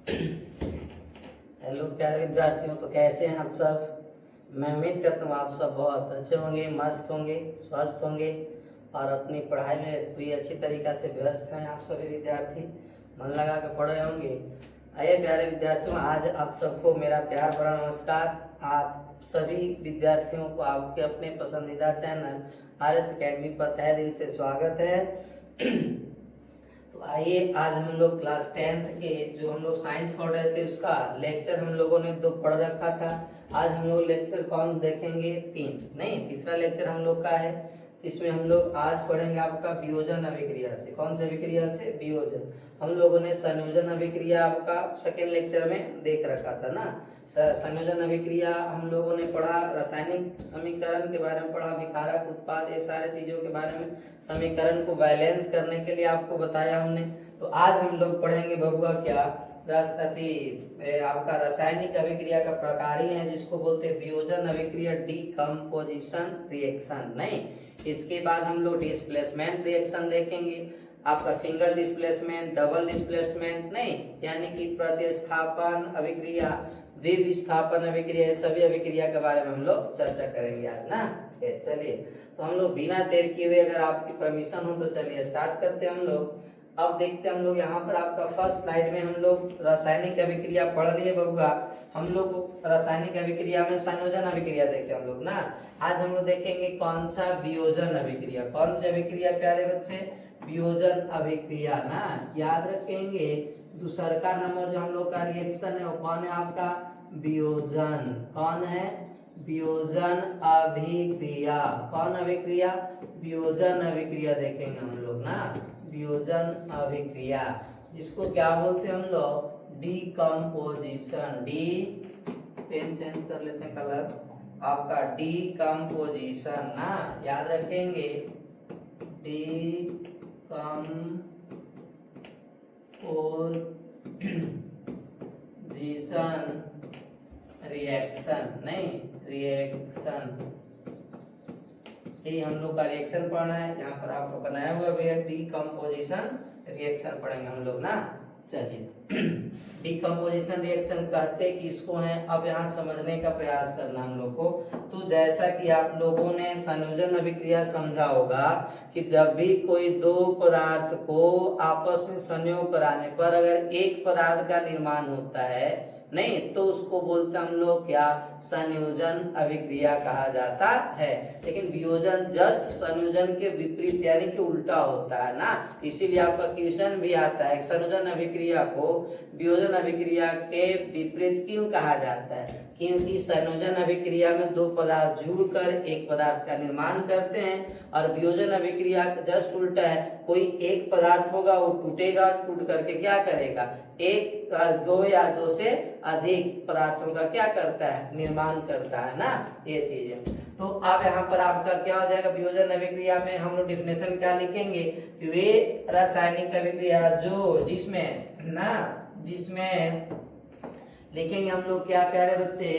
Hello प्यारे विद्यार्थियों, तो कैसे हैं आप सब। मैं उम्मीद करता हूँ आप सब बहुत अच्छे होंगे, मस्त होंगे, स्वस्थ होंगे और अपनी पढ़ाई में पूरी अच्छी तरीक़ा से व्यस्त हैं। आप सभी विद्यार्थी मन लगा कर पढ़ रहे होंगे। आइए प्यारे विद्यार्थियों, आज आप सबको मेरा प्यार भरा नमस्कार। आप सभी विद्यार्थियों को आपके अपने पसंदीदा चैनल RS अकेडमी पर तहे दिल से स्वागत है। तो आइए, आज हम लोग क्लास 10th के जो हम लोग साइंस पढ़ रहे थे उसका लेक्चर हम लोगों ने 2 पढ़ रखा था। आज हम लोग लेक्चर कौन देखेंगे? 3 नहीं, तीसरा लेक्चर हम लोग का है, जिसमें हम लोग आज पढ़ेंगे आपका वियोजन अभिक्रिया से। कौन से अभिक्रिया से? वियोजन। हम लोगों ने संयोजन अभिक्रिया आपका सेकेंड लेक्चर में देख रखा था ना। संयोजन अभिक्रिया हम लोगों ने पढ़ा, रासायनिक समीकरण के बारे में पढ़ा, विकारक उत्पाद, ये सारे चीजों के बारे में, समीकरण को बैलेंस करने के लिए आपको बताया हमने। तो आज हम लोग पढ़ेंगे बबुआ क्या, आपका रासायनिक अभिक्रिया का प्रकार ही है जिसको बोलते हैं वियोजन अभिक्रिया, डीकम्पोजिशन रिएक्शन। नहीं, इसके बाद हम लोग डिस्प्लेसमेंट रिएक्शन देखेंगे, आपका सिंगल डिस्प्लेसमेंट, डबल डिस्प्लेसमेंट, नहीं यानी कि प्रतिस्थापन अभिक्रिया, द्विविस्थापन अभिक्रिया, ये सभी अभिक्रिया के बारे में हम लोग चर्चा करेंगे आज ना। चलिए, तो हम लोग बिना देर किए हुए, अगर आपकी परमिशन हो तो चलिए स्टार्ट करते हैं हम लोग। अब देखते हैं हम लोग यहाँ पर आपका फर्स्ट स्लाइड में हम लोग रासायनिक अभिक्रिया पढ़ लिए बबुआ। हम लोग रासायनिक अभिक्रिया में संयोजन अभिक्रिया देखे हम लोग ना। आज हम लोग देखेंगे कौन सा? वियोजन अभिक्रिया। कौन सी अभिक्रिया प्यारे बच्चे? वियोजन अभिक्रिया ना। याद रखेंगे, दूसरा का नंबर जो हम लोग का रिएक्शन है वो कौन है? आपका वियोजन। कौन है? वियोजन अभिक्रिया। कौन अभिक्रिया? वियोजन अभिक्रिया देखेंगे हम लोग ना। वियोजन अभिक्रिया, जिसको क्या बोलते हैं हम लोग? डीकम्पोजिशन। डी, पेन चेंज कर लेते हैं कलर, आपका डीकम्पोजिशन ना। याद रखेंगे, डीकम्पोजिशन रिएक्शन, नहीं रिएक्शन, ये हम लोग का रिएक्शन पढ़ना है। यहाँ पर आपको बनाया हुआ भी है, डीकम्पोजिशन रिएक्शन पढ़ेंगे हम लोग ना। चलिए, डीकम्पोजिशन रिएक्शन कहते किसको हैं, अब यहाँ समझने का प्रयास करना हम लोग को। तो जैसा कि आप लोगों ने संयोजन अभिक्रिया समझा होगा कि जब भी कोई दो पदार्थ को आपस में संयोग कराने पर अगर एक पदार्थ का निर्माण होता है, नहीं तो उसको बोलते हम लोग क्या? संयोजन अभिक्रिया कहा जाता है। लेकिन वियोजन जस्ट संयोजन के विपरीत यानी कि उल्टा होता है ना। इसीलिए आपका क्वेश्चन भी आता है, संयोजन अभिक्रिया को वियोजन अभिक्रिया के विपरीत क्यों कहा जाता है? क्योंकि संयोजन अभिक्रिया में दो पदार्थ जुड़कर एक पदार्थ का निर्माण करते हैं, और वियोजन अभिक्रिया जस्ट उल्टा है। कोई एक पदार्थ होगा, वो टूटेगा, टूट करके क्या करेगा? एक, दो या दो से अधिक पदार्थों का क्या करता है? निर्माण करता है ना। ये चीज है। तो अब यहाँ पर आपका क्या हो जाएगा? वियोजन अभिक्रिया में हम लोग डिफिनेशन क्या लिखेंगे कि वे रासायनिक अभिक्रिया जो जिसमें लिखेंगे हम लोग क्या प्यारे बच्चे?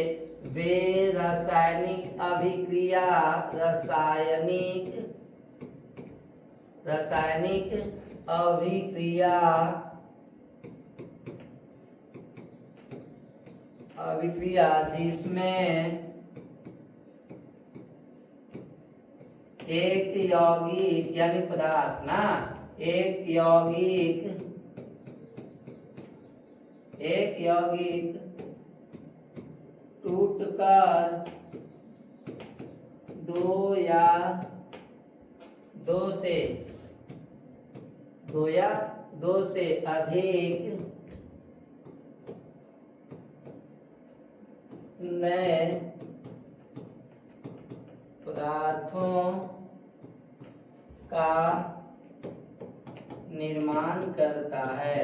वे रासायनिक अभिक्रिया, रासायनिक अभिक्रिया जिसमें एक यौगिक यानी पदार्थ ना, एक यौगिक टूटकर दो या दो से अधिक नए पदार्थों का निर्माण करता है,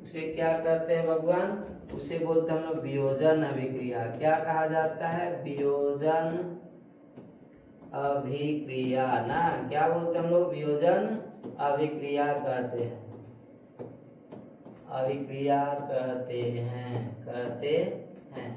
उसे क्या करते हैं भगवान? उसे बोलते हैं हम लोग वियोजन अभिक्रिया। क्या कहा जाता है? वियोजन अभिक्रिया ना। क्या बोलते हैं हम लोग? वियोजन अभिक्रिया कहते हैं, अभिक्रिया कहते हैं।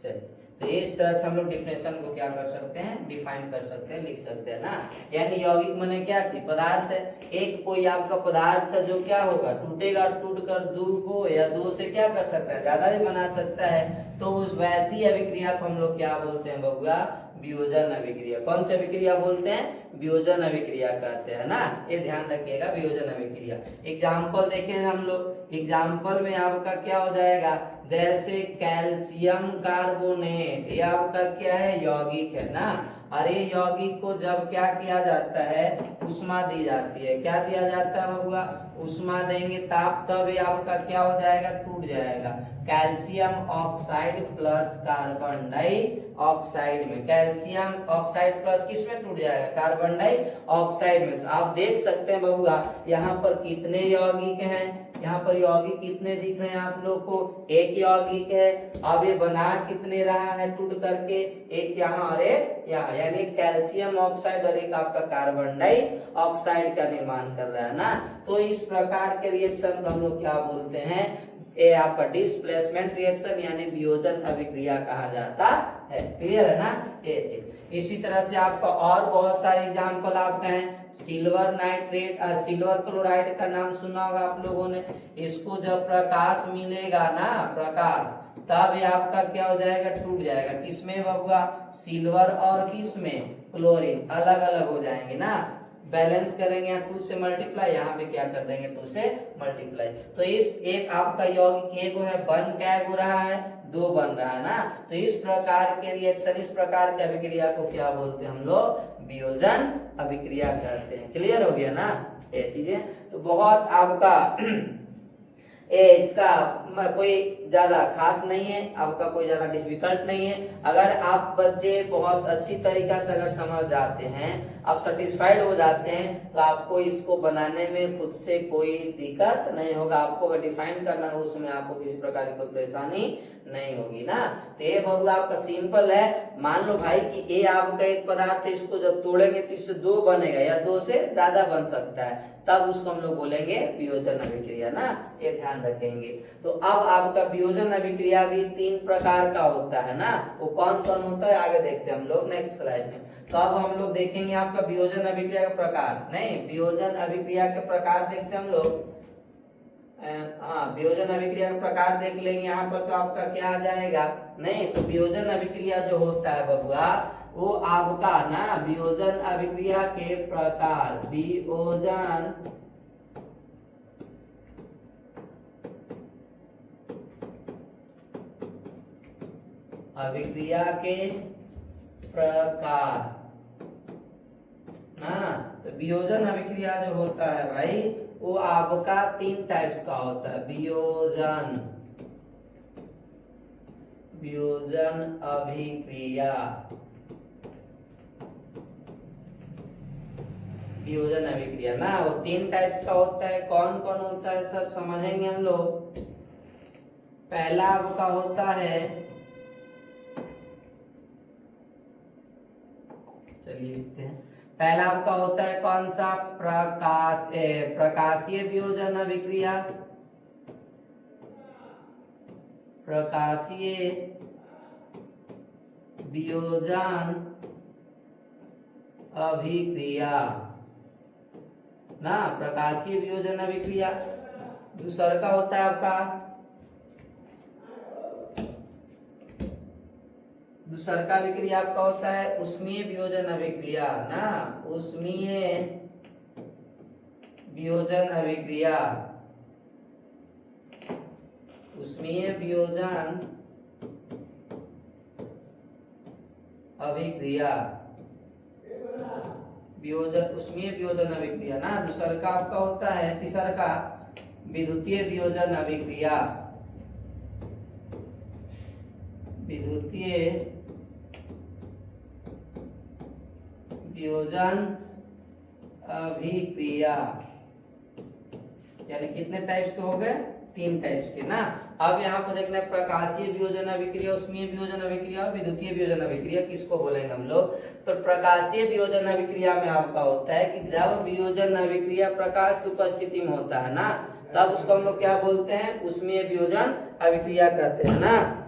चलिए, तो इस तरह से हम लोग डिफिनेशन को क्या कर सकते हैं, डिफाइन कर सकते हैं, लिख सकते हैं ना। यानी यौगिक माने क्या चीज, पदार्थ है। एक कोई आपका पदार्थ जो क्या होगा, टूटेगा, टूट कर दो को या दो से क्या कर सकता है, ज्यादा भी बना सकता है। तो उस वैसी अभिक्रिया को हम लोग क्या बोलते हैं बबुआ, वियोजन अभिक्रिया। कौन सी अभिक्रिया बोलते हैं, वियोजन अभिक्रिया कहते हैं ना, ये ध्यान रखिएगा, वियोजन अभिक्रिया। एग्जाम्पल देखें हम लोग, एग्जाम्पल में आपका क्या हो जाएगा, जैसे कैल्शियम कार्बोनेट, ये आपका क्या है, यौगिक है ना। अरे यौगिक को जब क्या किया जाता है, उष्मा दी जाती है, क्या दिया जाता है बबुआ, उष्मा देंगे ताप, तब ये आपका क्या हो जाएगा, टूट जाएगा। Calcium oxide plus carbon dioxide में, कैल्शियम ऑक्साइड प्लस किस में टूट जाएगा, कार्बन डाइऑक्साइड में। तो आप देख सकते हैं बबुआ यहाँ पर कितने यौगिक हैं, यहाँ पर यौगिक कितने दिख रहे हैं आप लोग को, एक यौगिक है। अब ये बना कितने रहा है टूट करके, एक यहाँ और एक यहाँ, यानी कैल्शियम ऑक्साइड और एक आपका कार्बन डाइऑक्साइड का निर्माण कर रहा है ना। तो इस प्रकार के रिएक्शन को हम लोग क्या बोलते हैं, ये आपका डिस्प्लेसमेंट रिएक्शन यानी वियोजन अभिक्रिया कहा जाता है। क्लियर है ना ये चीज। इसी तरह से आपका और बहुत सारे एग्जांपल आपका है, सिल्वर नाइट्रेट और सिल्वर क्लोराइड का नाम सुना होगा आप लोगों ने। इसको जब प्रकाश मिलेगा ना, प्रकाश, तब ये आपका क्या हो जाएगा, टूट जाएगा। किसमें बबुआ, सिल्वर और किसमें, क्लोरीन, अलग अलग हो जाएंगे ना। बैलेंस करेंगे, यहाँ 2 से मल्टीप्लाई, यहाँ पे क्या कर देंगे 2 से मल्टीप्लाई। तो इस एक आपका यौगिक एक है, बन क्या हो रहा है, 2 बन रहा है ना। तो इस प्रकार के रिएक्शन, इस प्रकार की अभिक्रिया को क्या बोलते हैं हम लोग, वियोजन अभिक्रिया कहते हैं। क्लियर हो गया ना ये चीजें। तो बहुत आपका इसका कोई ज्यादा खास नहीं है, आपका कोई ज्यादा डिफिकल्ट नहीं है। अगर आप बच्चे बहुत अच्छी तरीका से अगर समझ जाते हैं, आप सेटिस्फाइड हो जाते हैं, तो आपको इसको बनाने में खुद से कोई दिक्कत नहीं होगा। आपको अगर डिफाइन करना हो उसमें आपको किसी प्रकार की कोई परेशानी नहीं होगी ना। तो ये बबुआ आपका सिंपल है। मान लो भाई कि ये आपका एक पदार्थ है, इसको जब तोड़ेंगे तो इससे 2 बनेगा या 2 से ज्यादा बन सकता है, तब उसको हम लोग बोलेंगे वियोजन अभिक्रिया ना, ये ध्यान रखेंगे। तो अब आपका वियोजन अभिक्रिया भी 3 प्रकार का होता है ना। वो कौन कौन होता है आगे देखते हैं हम लोग नेक्स्ट स्लाइड में। तो अब हम लोग देखेंगे आपका वियोजन अभिक्रिया का प्रकार, नहीं वियोजन अभिक्रिया के प्रकार देखते हैं हम लोग। हाँ, वियोजन अभिक्रिया का प्रकार देख लेंगे यहाँ पर। तो आपका क्या आ जाएगा, नहीं तो वियोजन अभिक्रिया जो होता है बबुआ, वो आपका ना वियोजन अभिक्रिया के प्रकार, वियोजन अभिक्रिया के प्रकार ना। तो वियोजन अभिक्रिया जो होता है भाई, वो आपका 3 टाइप्स का होता है। वियोजन अभिक्रिया, वियोजन अभिक्रिया ना, वो 3 टाइप्स का होता है। कौन कौन होता है सब समझेंगे हम लोग। पहला आपका होता है, चलिए लिखते हैं। पहला आपका होता है कौन सा, प्रकाशीय वियोजन अभिक्रिया, प्रकाशीय वियोजन अभिक्रिया ना, प्रकाशीय वियोजन अभिक्रिया। दूसरा का होता है आपका, दूसरा का अभिक्रिया आपका होता है उष्मीय वियोजन अभिक्रिया ना, उष्मीय वियोजन अभिक्रिया, उष्मीय वियोजन अभिक्रिया, वियोजन उष्मीय वियोजन अभिक्रिया ना। दूसरा का आपका होता है, तीसरा का विद्युतीय वियोजन अभिक्रिया, विद्युतीय वियोजन अभिक्रिया। यानी कितने टाइप्स के हो गए, 3 टाइप्स के ना। अब यहाँ पर देखना है प्रकाशीय वियोजन अभिक्रिया, उष्मीय वियोजन अभिक्रिया और विद्युतीय वियोजन अभिक्रिया, किसको बोलेंगे हम लोग। तो प्रकाशीय वियोजन अभिक्रिया में आपका होता है कि जब वियोजन अभिक्रिया प्रकाश की उपस्थिति में होता है ना, तब उसको हम लोग क्या बोलते हैं, उष्मीय वियोजन अभिक्रिया कहते हैं ना।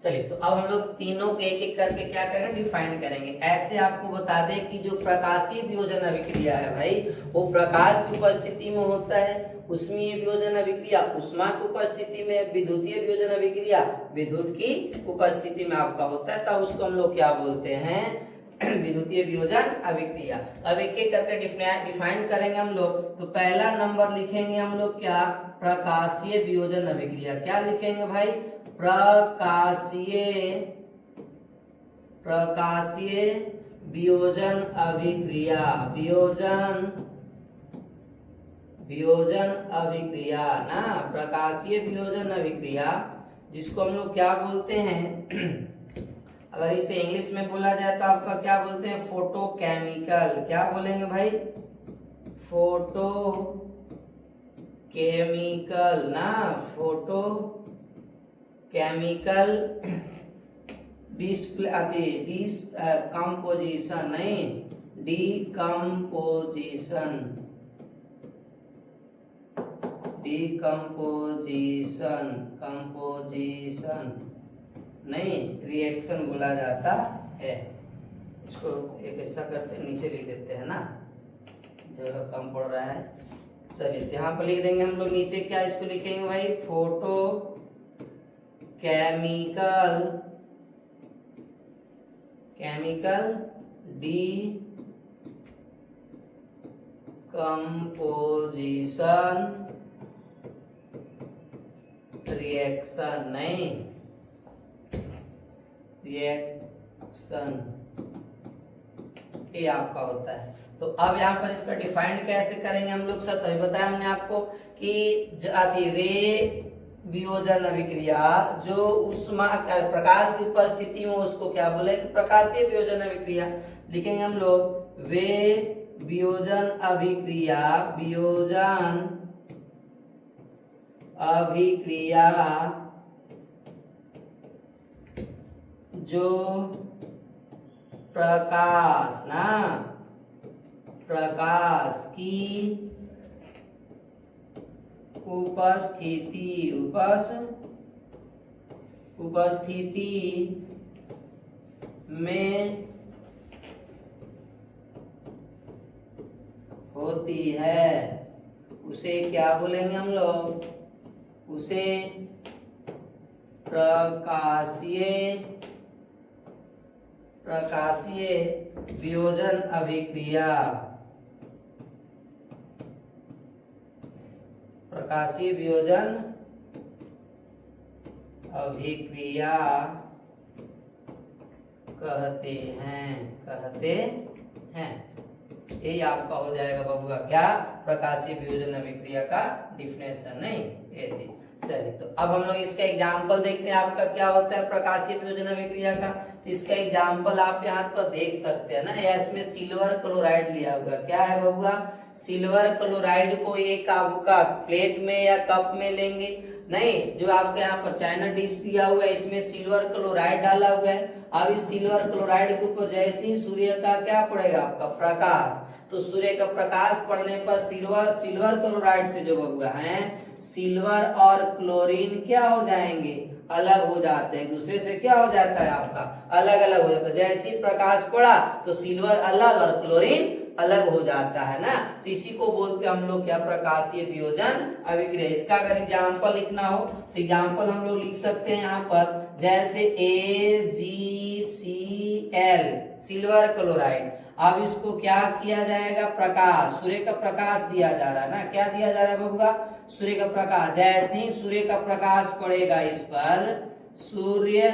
चलिए, तो अब हम लोग तीनों के एक एक करके क्या करेंगे, डिफाइन करेंगे। ऐसे आपको बता दें कि जो प्रकाशीय वियोजन अभिक्रिया है भाई, वो प्रकाश की उपस्थिति में होता है, उष्मीय वियोजन अभिक्रिया उष्मा की उपस्थिति में, विद्युतीय वियोजन अभिक्रिया विद्युत की उपस्थिति में आपका होता है, तब उसको हम लोग क्या बोलते हैं, विद्युतीय वियोजन अभिक्रिया। अब एक एक करके डिफाइन करेंगे हम लोग। तो पहला नंबर लिखेंगे हम लोग क्या, प्रकाशीय वियोजन अभिक्रिया। क्या लिखेंगे भाई, प्रकाशीय वियोजन अभिक्रिया, वियोजन अभिक्रिया ना, प्रकाशीय वियोजन अभिक्रिया, जिसको हम लोग क्या बोलते हैं अगर इसे इंग्लिश में बोला जाए तो आपका क्या बोलते हैं, फोटोकेमिकल। क्या बोलेंगे भाई, फोटो केमिकल ना, फोटो केमिकल कंपोजिशन, नहीं कंपोजिशन नहीं, रिएक्शन बोला जाता है इसको। एक ऐसा करते हैं, नीचे लिख देते हैं ना, जगह कम पड़ रहा है। चलिए, यहाँ पर लिख देंगे हम लोग नीचे क्या, इसको लिखेंगे भाई फोटो केमिकल डिकम्पोजिशन रिएक्शन, नहीं रिएक्शन, ये आपका होता है। तो अब यहाँ पर इसका डिफाइंड कैसे करेंगे हम लोग सर, तभी बताया हमने आपको कि वे वियोजन अभिक्रिया जो उष्मा प्रकाश की उपस्थिति में, उसको क्या बोले, प्रकाशीय वियोजन अभिक्रिया। लिखेंगे हम लोग वे वियोजन अभिक्रिया जो प्रकाश की उपस्थिति में होती है, उसे क्या बोलेंगे हम लोग, उसे प्रकाशीय वियोजन अभिक्रिया, प्रकाशीय वियोजन अभिक्रिया कहते हैं। यही आपका हो जाएगा बबुआ क्या, प्रकाशीय वियोजन अभिक्रिया का डिफिनेशन, नहीं ये चीज। चलिए, तो अब हम लोग इसका एग्जाम्पल देखते हैं, आपका क्या होता है प्रकाशीय वियोजन अभिक्रिया का। तो इसका एग्जाम्पल आप यहाँ पर देख सकते हैं ना, इसमें सिल्वर क्लोराइड लिया हुआ, क्या है बबुआ, सिल्वर क्लोराइड को एक आपका प्लेट में या कप में लेंगे, नहीं जो आपके यहाँ पर चाइना डिश दिया हुआ है, इसमें सिल्वर क्लोराइड डाला हुआ है। अब इस सिल्वर क्लोराइड के ऊपर जैसे ही सूर्य का क्या पड़ेगा, आपका प्रकाश, तो सूर्य का प्रकाश पड़ने पर सिल्वर क्लोराइड से जो बबुआ है, सिल्वर और क्लोरीन क्या हो जाएंगे, अलग हो जाते हैं, दूसरे से क्या हो जाता है आपका, अलग अलग हो जाता है। जैसे ही प्रकाश पड़ा तो सिल्वर अलग और क्लोरीन अलग हो जाता है ना, तो इसी को बोलते हैं हम लोग क्या, प्रकाशीय वियोजन अभिक्रिया। इसका अगर एग्जाम्पल लिखना हो तो एग्जाम्पल हम लोग लिख सकते हैं यहाँ पर, जैसे AgCl सिल्वर क्लोराइड। अब इसको क्या किया जाएगा, प्रकाश, सूर्य का प्रकाश दिया जा रहा है ना, क्या दिया जा रहा है बबुआ, सूर्य का प्रकाश। जैसे ही सूर्य का प्रकाश पड़ेगा इस पर, सूर्य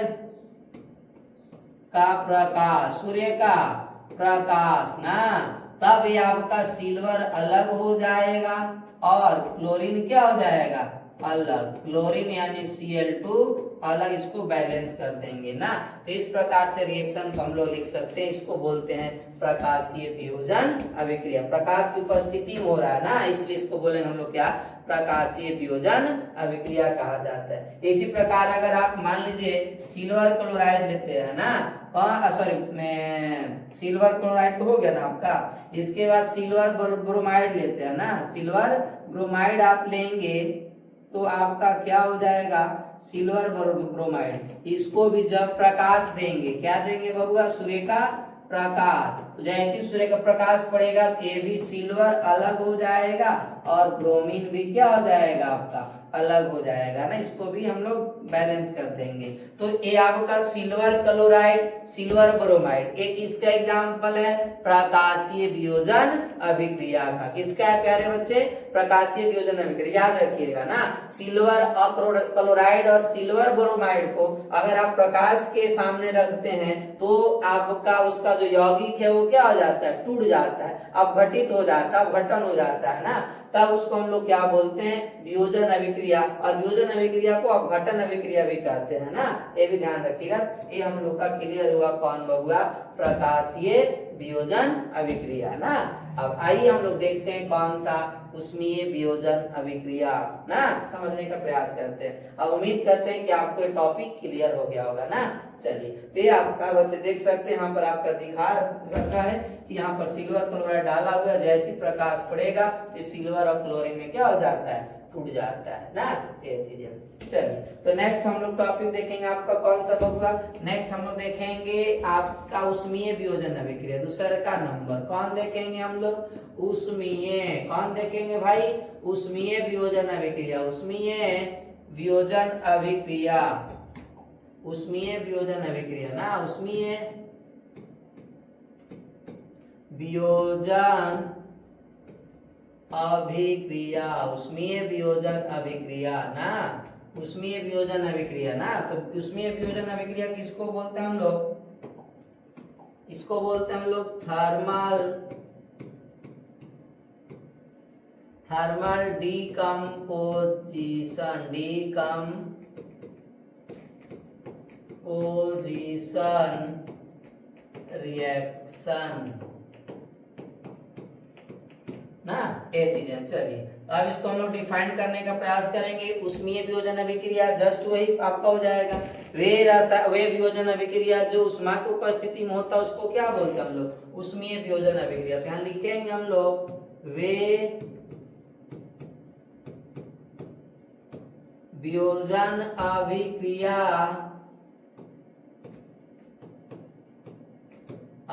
का प्रकाश ना, तब ये आपका सिल्वर अलग हो जाएगा और क्लोरीन क्या हो जाएगा, अलग, क्लोरीन यानी Cl2 अलग, इसको बैलेंस कर देंगे ना। तो इस प्रकार से रिएक्शन को हम लोग लिख सकते हैं, इसको बोलते हैं प्रकाशीय वियोजन अभिक्रिया। प्रकाश की उपस्थिति में हो रहा है ना, इसलिए इसको बोलेंगे हम लोग क्या, प्रकाशीय वियोजन अभिक्रिया कहा जाता है। इसी प्रकार अगर आप मान लीजिए सिल्वर क्लोराइड लेते हैं ना, सिल्वर क्लोराइड तो हो गया ना आपका, इसके बाद सिल्वर ब्रोमाइड लेते हैं ना, सिल्वर ब्रोमाइड आप लेंगे तो आपका क्या हो जाएगा, सिल्वर ब्रोमाइड। इसको भी जब प्रकाश देंगे, क्या देंगे बबुआ, सूर्य का प्रकाश, तो जैसे सूर्य का प्रकाश पड़ेगा तो ये भी सिल्वर अलग हो जाएगा और ब्रोमीन भी क्या हो जाएगा आपका अलग हो जाएगा ना, इसको भी हम लोग बैलेंस कर देंगे। तो ये आपका सिल्वर क्लोराइड, सिल्वर ब्रोमाइड, एक इसका एग्जांपल है प्रकाशीय वियोजन अभिक्रिया का। किसका है प्यारे बच्चे, प्रकाशीय वियोजन अभिक्रिया। याद रखिएगा ना, सिल्वर क्लोराइड और सिल्वर ब्रोमाइड को अगर आप प्रकाश के सामने रखते हैं तो आपका उसका जो यौगिक है वो क्या हो जाता है, टूट जाता है, अपघटित हो जाता है, अपघटन हो जाता है ना, तब उसको हम लोग क्या बोलते हैं, वियोजन अभिक्रिया। और वियोजन अभिक्रिया को अपघटन अभिक्रिया भी कहते हैं ना, ये भी ध्यान रखिएगा। ये हम लोग का क्लियर हुआ कौन बबुआ, प्रकाशीय वियोजन अभिक्रिया ना। अब आइए हम लोग देखते हैं कौन सा, उष्मीय वियोजन अभिक्रिया ना, समझने का प्रयास करते हैं। अब उम्मीद करते हैं कि आपको ये टॉपिक क्लियर हो गया होगा ना। चलिए, तो ये आपका बच्चे देख सकते हैं यहाँ पर आपका दिखा रखा है कि यहाँ पर सिल्वर क्लोराइड डाला हुआ है, जैसे प्रकाश पड़ेगा ये सिल्वर और क्लोरीन में क्या हो जाता है, टूट जाता है ना, ये चीजें। चलिए, तो नेक्स्ट हम लोग टॉपिक देखेंगे आपका कौन सा बबुआ, नेक्स्ट हम लोग देखेंगे आपका उष्मीय वियोजन अभिक्रिया। दूसरा का नंबर कौन देखेंगे हम लोग, उष्मीय, कौन देखेंगे भाई, उष्मीय वियोजन अभिक्रिया, उष्मीय वियोजन अभिक्रिया, उष्मीय वियोजन अभिक्रिया ना, उष्मीय वियोजन अभिक्रिया, उष्मीय वियोजन अभिक्रिया ना, उष्मीय वियोजन अभिक्रिया ना। तो उष्मीय वियोजन अभिक्रिया किसको बोलते हैं हम लोग, इसको बोलते हैं हम लोग thermal, thermal decomposition, decomposition reaction ना, ये चीजें। चलिए, अब इसको हम लोग डिफाइन करने का प्रयास करेंगे। उष्मीय वियोजन अभिक्रिया जस्ट वही आपका हो जाएगा, वे वियोजन अभिक्रिया जो उष्मा की उपस्थिति में होता है उसको क्या बोलते हैं हम लोग, उष्मीय वियोजन अभिक्रिया। तो यहाँ लिखेंगे हम लोग वे वियोजन अभिक्रिया,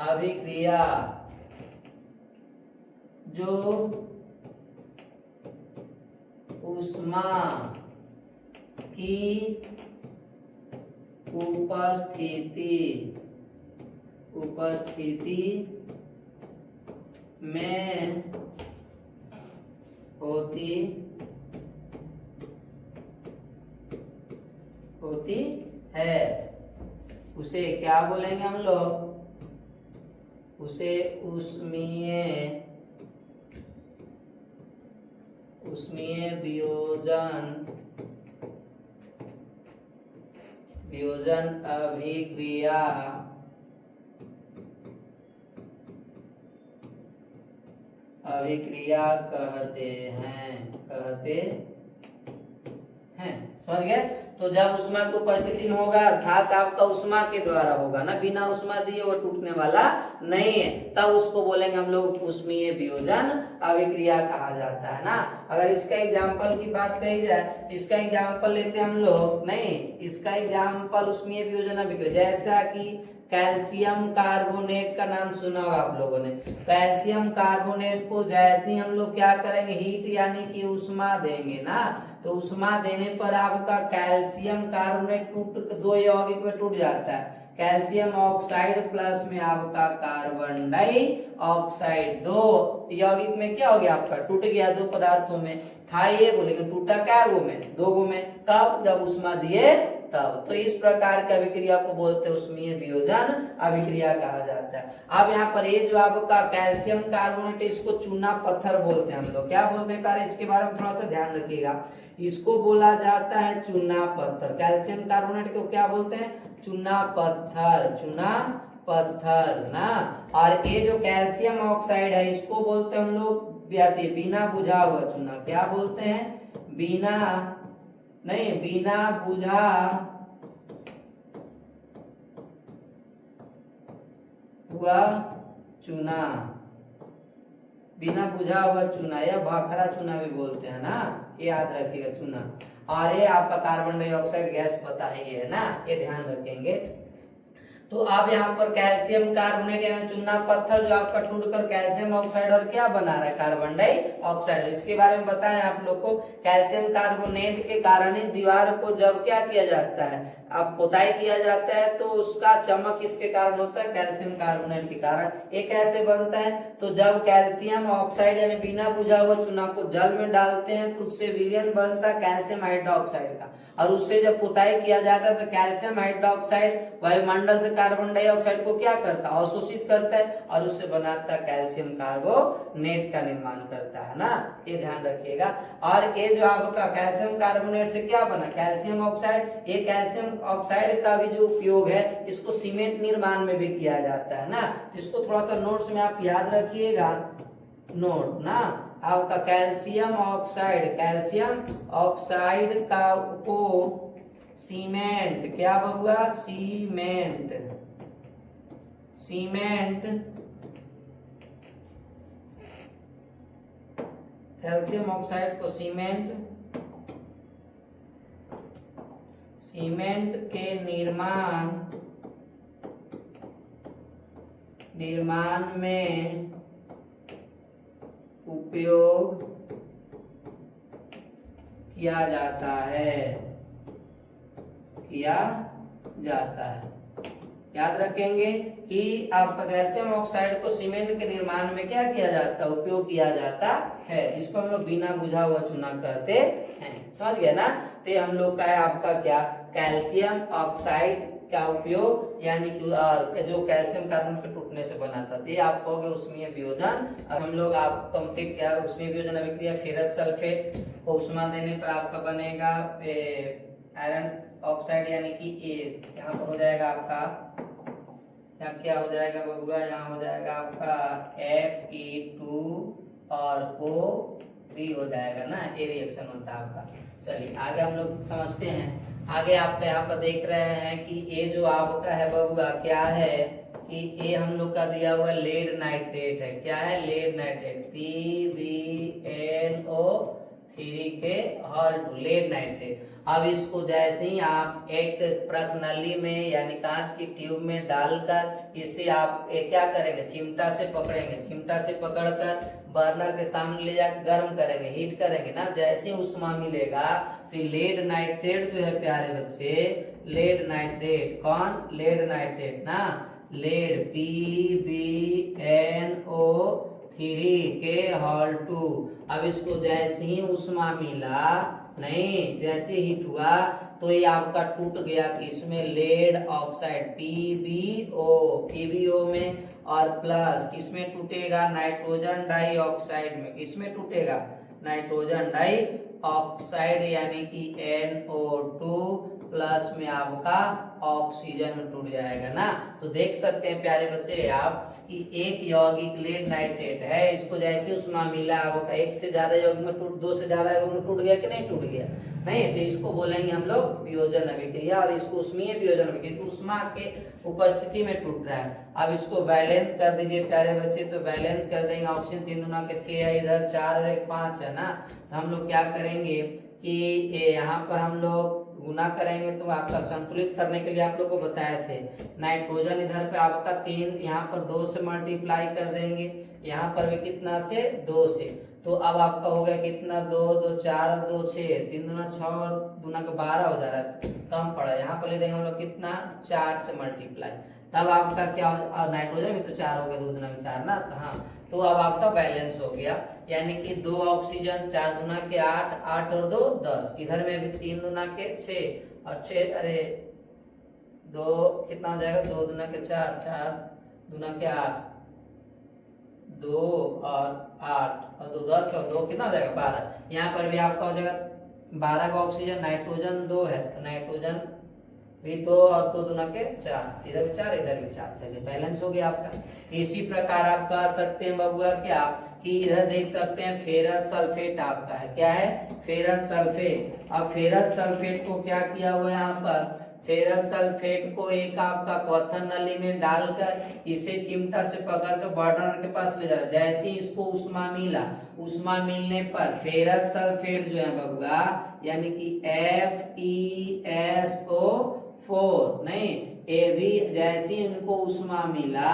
अभिक्रिया जो उष्मा की उपस्थिति में होती है, उसे क्या बोलेंगे हम लोग, उसे उष्मीय वियोजन अभिक्रिया कहते हैं। समझ गए। तो जब उष्मा की उपस्थिति में होगा अर्थात आपका उष्मा के द्वारा होगा ना, बिना उष्मा दिए वो टूटने वाला नहीं है, तब उसको बोलेंगे हम लोग उष्मीय वियोजन अभिक्रिया कहा जाता है ना। अगर इसका एग्जांपल की बात कही जाए, इसका एग्जांपल लेते हैं हम लोग, नहीं इसका एग्जांपल उष्मीय वियोजन अभिक्रिया, जैसा कि कैल्शियम कार्बोनेट का नाम सुना होगा आप लोगों ने। कैल्शियम कार्बोनेट को जैसे हम लोग क्या करेंगे, हीट यानी कि उष्मा देंगे ना, तो उष्मा देने पर आपका कैल्शियम कार्बोनेट दो यौगिक में टूट जाता है। कैल्शियम ऑक्साइड प्लस में आपका कार्बन डाइऑक्साइड, दो यौगिक में क्या हो गया आपका, टूट गया। दो पदार्थों में था ये गो, लेकिन टूटा क्या गो में, दो गो में। कब, जब उष्मा दिए तब। तो इस प्रकार की अभिक्रिया को बोलते हैं उष्मीय वियोजन अभिक्रिया कहा जाता है। अब यहाँ पर ये जो आपका कैल्शियम कार्बोनेट, इसको चूना पत्थर बोलते हैं हम लोग। क्या बोलते हैं प्यारे, इसके बारे में थोड़ा सा ध्यान रखिएगा। इसको बोला जाता है चूना पत्थर। कैल्शियम कार्बोनेट को क्या बोलते हैं, चूना पत्थर, चूना पत्थर ना। और ये जो कैल्शियम ऑक्साइड है इसको बोलते हैं हम लोग बिना बुझा हुआ चूना। क्या बोलते हैं, बिना बुझा हुआ चूना, बिना बुझा हुआ चूना या भाखरा चूना भी बोलते हैं ना, ये याद रखिएगा चूना। और ये आपका कार्बन डाइऑक्साइड गैस पता ही है ना, ये ध्यान रखेंगे। तो आप यहाँ पर कैल्शियम कार्बोनेट यानी चूना पत्थर जो आपका टूटकर कैल्शियम ऑक्साइड और क्या बना रहा है, कार्बन डाइऑक्साइड। इसके बारे में बताएं आप लोग को, कैल्शियम कार्बोनेट के कारण ही दीवार को जब क्या किया जाता है, अब पुताई किया जाता है तो उसका चमक किसके कारण होता है, कैल्शियम कार्बोनेट के कारण। ये कैसे बनता है, तो जब कैल्शियम ऑक्साइड यानी बिना बुझा हुआ चूना को जल में डालते हैं तो उससे विलयन बनता है कैल्शियम हाइड्रोक्साइड का, और उससे जब पुताई किया जाता है तो कैल्शियम हाइड्रोक्साइड वायुमंडल से कार्बन डाइऑक्साइड को क्या करता है, अवशोषित करता है और उससे बनाता है कैल्शियम कार्बोनेट का निर्माण करता है ना, ये ध्यान रखिएगा। और ये जो आपका कैल्शियम कार्बोनेट से क्या बना, कैल्शियम ऑक्साइड। ये कैल्शियम ऑक्साइड का भी जो उपयोग है इसको सीमेंट निर्माण में भी किया जाता है ना, इसको थोड़ा सा नोट्स में आप याद रखिएगा, नोट ना। आपका कैल्शियम ऑक्साइड का को सीमेंट क्या बबुआ, सीमेंट कैल्शियम ऑक्साइड को सीमेंट के निर्माण में उपयोग किया जाता है, याद रखेंगे कि आपका कैल्शियम ऑक्साइड को सीमेंट के निर्माण में क्या किया जाता है, उपयोग किया जाता है, जिसको हम लोग बिना बुझा हुआ चूना कहते हैं। समझ गए ना। तो हम लोग का है आपका क्या, कैल्शियम ऑक्साइड का उपयोग, यानी कि जो कैल्शियम कार्बन के टूटने से बना था, ये आप कहोगे उसमें वियोजन। हम लोग आप कंप्लीट क्या उसमें वियोजन अभिक्रिया फेरस सल्फेट को उष्मा देने पर आपका बनेगा आयरन ऑक्साइड, यानी कि यहाँ पर हो जाएगा आपका, यहाँ क्या हो जाएगा बबुआ, यहाँ हो जाएगा आपका Fe2 और O3 हो जाएगा ना, ये रिएक्शन होता है आपका। चलिए आगे हम लोग समझते हैं। आगे आप यहाँ पर देख रहे हैं कि ये जो आपका है बबुआ क्या है कि ये हम लोग का दिया हुआ लेड नाइट्रेट है। क्या है, लेड नाइट्रेट, PbNO3 के हॉल टू लेड नाइट्रेट। अब इसको जैसे ही आप एक प्रकनली में यानी कांच की ट्यूब में डालकर इसे आप क्या करेंगे, चिमटा से पकड़ेंगे, चिमटा से पकड़कर बर्नर के सामने ले जाकर गर्म करेंगे, हीट करेंगे ना। जैसे उष्मा मिलेगा फिर लेड नाइट्रेट जो है प्यारे बच्चे, लेड नाइट्रेट, कौन, लेड नाइट्रेट ना, लेड PbNO3 के हॉल टू। अब इसको जैसे ही उष्मा मिला, नहीं जैसे हीट हुआ तो ये आपका टूट गया कि इसमें लेड ऑक्साइड PbO में, और प्लस किसमें टूटेगा, नाइट्रोजन डाइऑक्साइड में। किसमें टूटेगा, नाइट्रोजन डाइऑक्साइड यानी कि NO2 प्लस में आपका ऑक्सीजन में टूट जाएगा ना। तो देख सकते हैं प्यारे बच्चे आप कि एक यौगिक लेड नाइट्रेट है, इसको जैसे उष्मा मिला आपका एक से ज्यादा यौगिक में टूट, दो से ज्यादा यौगिक में टूट गया कि नहीं टूट गया, नहीं, तो इसको बोलेंगे हम लोग वियोजन अभिक्रिया, और इसको उष्मीय वियोजन अभिक्रिया, उष्मा के उपस्थिति में टूट रहा है। अब इसको बैलेंस कर दीजिए प्यारे बच्चे, तो बैलेंस कर देंगे, ऑक्सीजन 3 दूना के 6 है, इधर 4 और 1 5 है ना। तो हम लोग क्या करेंगे कि यहाँ पर हम लोग गुना करेंगे, तो आपका संतुलित करने के लिए आप लोग को बताए थे, नाइट्रोजन इधर पे आपका 3, यहाँ पर 2 से मल्टीप्लाई कर देंगे, यहाँ पर भी कितना से, 2 से। तो अब आपका हो गया कितना, 2 2 4 और 2 6, 3 दूना 6 और दूना का 12 हो जा रहा है, कम पड़ा। यहाँ पर ले देंगे हम लोग कितना, 4 से मल्टीप्लाई, तब आपका क्या, नाइट्रोजन भी तो 4 हो गया, 2 दूना के 4 ना, तो हाँ, तो अब आपका बैलेंस हो गया, यानी कि 2 ऑक्सीजन, 4 दूना के 8, 8 और 2 10, इधर में भी 3 दूना के 6 और 6, अरे 2 कितना हो जाएगा, 2 दूना के 4, 4 दूना के 8, 2 और 8 और 2 10 और 2 कितना हो जाएगा, 12। यहाँ पर भी आपका हो जाएगा 12 का ऑक्सीजन, नाइट्रोजन 2 है, तो नाइट्रोजन भी 2 और 2 दूना के 4, इधर भी 4 इधर भी 4, चलिए बैलेंस हो गया आपका। इसी प्रकार आप कह सकते हैं बबुआ क्या, कि इधर देख सकते हैं फेरस सल्फेट आपका है, क्या है, फेरस सल्फेट। अब फेरस सल्फेट को क्या किया हुआ है यहाँ पर, फेरस सल्फेट को एक आपका क्वथन नली में डालकर इसे चिमटा से पकड़कर बर्नर के पास ले जा रहा है। जैसे ही इसको उष्मा मिला, उष्मा मिलने पर फेरस सल्फेट जो है बबुआ यानी कि FeSO4 नहीं, ये भी जैसे ही उनको उष्मा मिला,